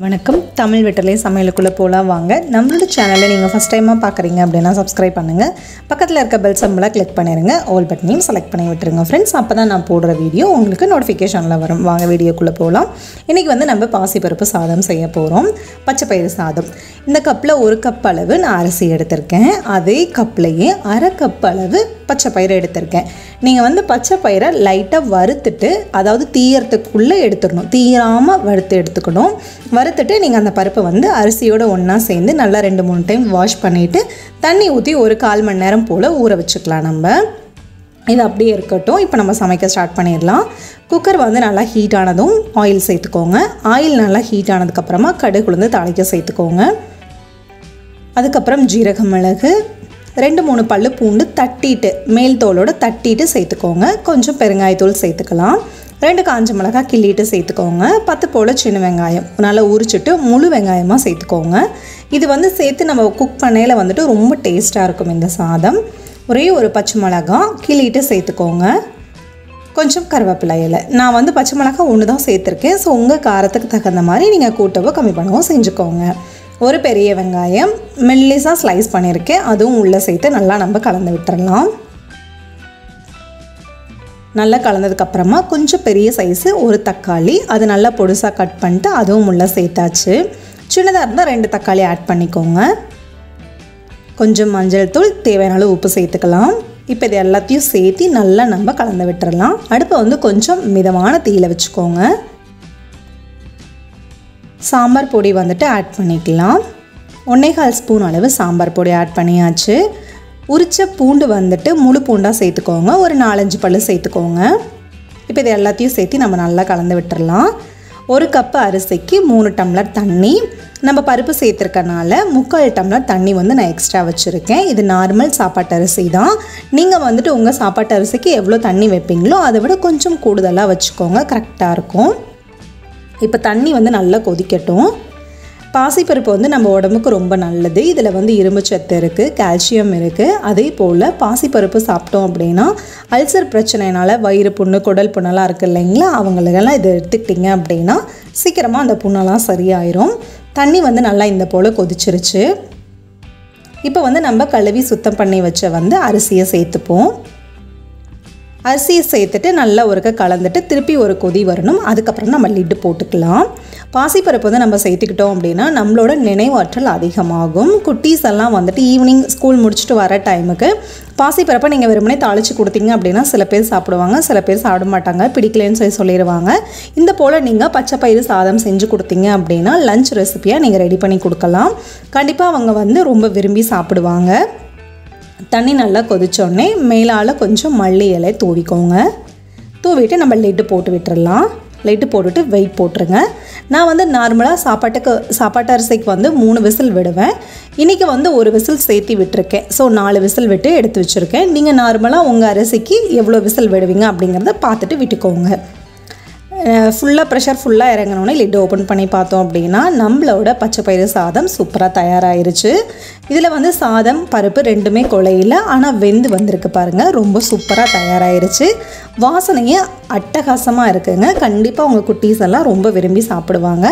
வணக்கம் தமிழ் வெற்றிலை சமையலுக்குள்ள போலாம் வாங்க. நம்மளோட சேனலை நீங்க ஃபர்ஸ்ட் டைமா பார்க்கறீங்க அப்படினா Subscribe பண்ணுங்க. பக்கத்துல இருக்க பெல் சிம்பலை கிளிக் பண்ணிருங்க. ஆல் பட்டனையும் செலக்ட் பண்ணி விட்டுருங்க फ्रेंड्स. அப்பதான் நான் போடுற வீடியோ உங்களுக்கு நோட்டிஃபிகேஷன்ல வரும். வாங்க வீடியோக்குள்ள போலாம். இன்னைக்கு வந்து நம்ம பாசிப்பருப்பு சாதம் செய்ய போறோம். பச்சை பயிறு சாதம். இந்த கப்ல 1 கப் அளவு நான் அரிசி எடுத்துர்க்கேன். அதே கப்லயே 1/2 கப் அளவு பச்சை பயிறு எடுத்துர்க்கேன். நீங்க வந்து பச்சை பயிரை லைட்டா வறுத்துட்டு அதாவது தீயறதுக்குள்ள எடுத்துறணும். தீராம வறுத்து எடுத்துக்கணும். வறுத்துட்டு நீங்க அந்த பருப்பை வந்து அரிசியோட ஒண்ணா சேர்ந்து நல்லா 2-3 டைம் வாஷ் பண்ணிட்டு தண்ணி ஊத்தி ஒரு 1/4 மணி நேரம் போல ஊற வச்சுக்கலாம் நம்ம. இது அப்படியே இருக்கட்டும். இப்போ நம்ம சமைக்க ஸ்டார்ட் பண்ணிடலாம். குக்கர் வந்து நல்லா ஹீட் ஆனதும் ஆயில் சேர்த்துக்கோங்க. ஆயில் நல்லா ஹீட் ஆனதுக்கு அப்புறமா கடுகு உளுந்து தாளிக்க சேர்த்துக்கோங்க. அதுக்கப்புறம் ஜீரகம் மிளகு 2-3 பல்லு பூண்டு தட்டிட்டு மேல் தோலோட தட்டிட்டு சேர்த்துக்கோங்க. கொஞ்சம் பெருங்காயத்தூள் சேர்த்துக்கலாம். 2 காஞ்ச மிளகாய் கிள்ளிட்டு சேர்த்துக்கோங்க. 10 போல சின்ன வெங்காயம் நல்லா உரிச்சிட்டு முழு வெங்காயமாக சேர்த்துக்கோங்க. இது வந்து சேர்த்து நம்ம குக் பண்ணையில வந்துட்டு ரொம்ப டேஸ்ட்டாக இருக்கும் இந்த சாதம். ஒரே ஒரு பச்சை மிளகாய் கிள்ளிட்டு சேர்த்துக்கோங்க. கொஞ்சம் கருவேப்பிலை இலை. நான் வந்து பச்சை மிளகாய் 1 தான் சேர்த்துருக்கேன். ஸோ உங்கள் காரத்துக்கு தகுந்த மாதிரி நீங்கள் கூட்டவோ கம்மி பண்ணவோ செஞ்சுக்கோங்க. ஒரு பெரிய வெங்காயம் மெல்லிஸாக ஸ்லைஸ் பண்ணியிருக்கேன். அதுவும் உள்ளே சேர்த்து நல்லா நம்ம கலந்து விட்டுறலாம். நல்லா கலந்ததுக்கப்புறமா கொஞ்சம் பெரிய சைஸு ஒரு தக்காளி அது நல்லா பொடுசாக கட் பண்ணிட்டு அதுவும் உள்ளே சேர்த்தாச்சு. சின்னதாக இருந்தால் 2 தக்காளி ஆட் பண்ணிக்கோங்க. கொஞ்சம் மஞ்சள் தூள் தேவையான அளவு உப்பு சேர்த்துக்கலாம். இப்போ இது எல்லாத்தையும் சேர்த்து நல்லா நம்ம கலந்து விட்டுறலாம். அடுப்பை வந்து கொஞ்சம் மிதமான தீயில வச்சுக்கோங்க. சாம்பார் பொடி வந்துட்டு ஆட் பண்ணிக்கலாம். 1/4 ஸ்பூன் அளவு சாம்பார் பொடி ஆட் பண்ணியாச்சு. உரிச்ச பூண்டு வந்துட்டு முழு பூண்டாக சேர்த்துக்கோங்க. ஒரு 4-5 பல்லு சேர்த்துக்கோங்க. இப்போ இது எல்லாத்தையும் சேர்த்து நம்ம நல்லா கலந்து விட்டுறலாம். 1 கப் அரிசிக்கு 3 டம்ளர் தண்ணி. நம்ம பருப்பு சேர்த்துருக்கனால 3/4 டம்ளர் தண்ணி வந்து நான் எக்ஸ்ட்ரா வச்சுருக்கேன். இது நார்மல் சாப்பாட்டு அரிசி தான். நீங்கள் வந்துட்டு உங்கள் சாப்பாட்டு அரிசிக்கு எவ்வளோ தண்ணி வைப்பீங்களோ அதை விட கொஞ்சம் கூடுதலாக வச்சுக்கோங்க. கரெக்டாக இருக்கும். இப்போ தண்ணி வந்து நல்லா கொதிக்கட்டும். பாசிப்பருப்பு வந்து நம்ம உடம்புக்கு ரொம்ப நல்லது. இதில் வந்து இரும்பு சத்து இருக்குது, கால்சியம் இருக்குது. அதே போல் பாசிப்பருப்பு சாப்பிட்டோம் அப்படின்னா அல்சர் பிரச்சனைனால வயிறு புண்ணு குடல் புண்ணெல்லாம் இருக்குது இல்லைங்களா, அவங்களுக்கெல்லாம் இதை எடுத்துக்கிட்டிங்க அப்படின்னா சீக்கிரமாக அந்த புண்ணெல்லாம் சரியாயிரும். தண்ணி வந்து நல்லா இந்த போல் கொதிச்சிருச்சு. இப்போ வந்து நம்ம கழுவி சுத்தம் பண்ணி வச்ச வந்து அரிசியை சேர்த்துப்போம். அரிசியை சேர்த்துட்டு நல்லா ஒருக்க கலந்துட்டு திருப்பி ஒரு கொதி வரணும். அதுக்கப்புறம் நம்ம லிட்டு போட்டுக்கலாம். பாசிப்பருப்பு வந்து நம்ம சேர்த்துக்கிட்டோம் அப்படின்னா நம்மளோட நினைவாற்றல் அதிகமாகும். குட்டீஸ் எல்லாம் வந்துட்டு ஈவினிங் ஸ்கூல் முடிச்சுட்டு வர டைமுக்கு பாசிப்பருப்பை நீங்கள் வெறுமனே தாளித்து கொடுத்தீங்க அப்படின்னா சில பேர் சாப்பிடுவாங்க, சில பேர் சாப்பிட மாட்டாங்க, பிடிக்கலன்னு சொல்லிடுவாங்க. இந்த போல் நீங்கள் பச்சை பயிறு சாதம் செஞ்சு கொடுத்தீங்க அப்படின்னா லஞ்ச் ரெசிபியாக நீங்கள் ரெடி பண்ணி கொடுக்கலாம். கண்டிப்பாக அவங்க வந்து ரொம்ப விரும்பி சாப்பிடுவாங்க. தண்ணி நல்லா கொதிச்சோடனே மேலால் கொஞ்சம் மல்லி இலை தூவிக்கோங்க. தூவிட்டு நம்ம லிட்டு போட்டு விட்டுறலாம். லைட்டு போட்டுட்டு வெயிட் போட்டுருங்க. நான் வந்து நார்மலாக சாப்பாட்டு அரிசிக்கு வந்து 3 விசில் விடுவேன். இன்றைக்கி வந்து 1 விசில் சேர்த்து விட்டுருக்கேன். ஸோ 4 விசில் விட்டு எடுத்து வச்சுருக்கேன். நீங்கள் நார்மலாக உங்கள் அரிசிக்கு எவ்வளோ விசில் விடுவீங்க அப்படிங்கிறத பார்த்துட்டு விட்டுக்கோங்க. ப்ரெஷர் ஃபுல்லாக இறங்கினோடனே லிட் ஓப்பன் பண்ணி பார்த்தோம் அப்படின்னா நம்மளோட பச்சை பயிறு சாதம் சூப்பராக தயாராகிருச்சு. இதில் வந்து சாதம் பருப்பு ரெண்டுமே குழையில, ஆனால் வெந்து வந்திருக்கு பாருங்கள். ரொம்ப சூப்பராக தயாராகிருச்சு. வாசனையே அட்டகாசமாக இருக்குங்க. கண்டிப்பாக உங்கள் குட்டீஸ் எல்லாம் ரொம்ப விரும்பி சாப்பிடுவாங்க.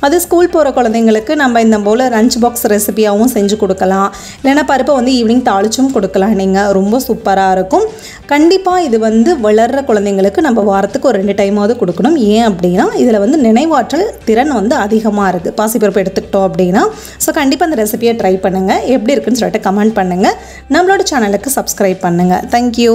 அது ஸ்கூல் போகிற குழந்தைங்களுக்கு நம்ம இந்த போல் லஞ்ச் பாக்ஸ் ரெசிபியாகவும் செஞ்சு கொடுக்கலாம். இல்லைன்னா பருப்பை வந்து ஈவினிங் தாளிச்சும் கொடுக்கலாம். நீங்கள் ரொம்ப சூப்பராக இருக்கும். கண்டிப்பாக இது வந்து வளர்கிற குழந்தைங்களுக்கு நம்ம வாரத்துக்கு ஒரு 2 டைமாவது கொடுக்கணும். ஏன் அப்படின்னா இதில் வந்து நினைவாற்றல் திறன் வந்து அதிகமாக இருக்குது பாசிப்பருப்பு எடுத்துக்கிட்டோம் அப்படின்னா. ஸோ கண்டிப்பாக அந்த ரெசிபியை ட்ரை பண்ணுங்கள். எப்படி இருக்குன்னு சொல்லிட்டு கமெண்ட் பண்ணுங்கள். நம்மளோட சேனலுக்கு சப்ஸ்கிரைப் பண்ணுங்கள். தேங்க்யூ.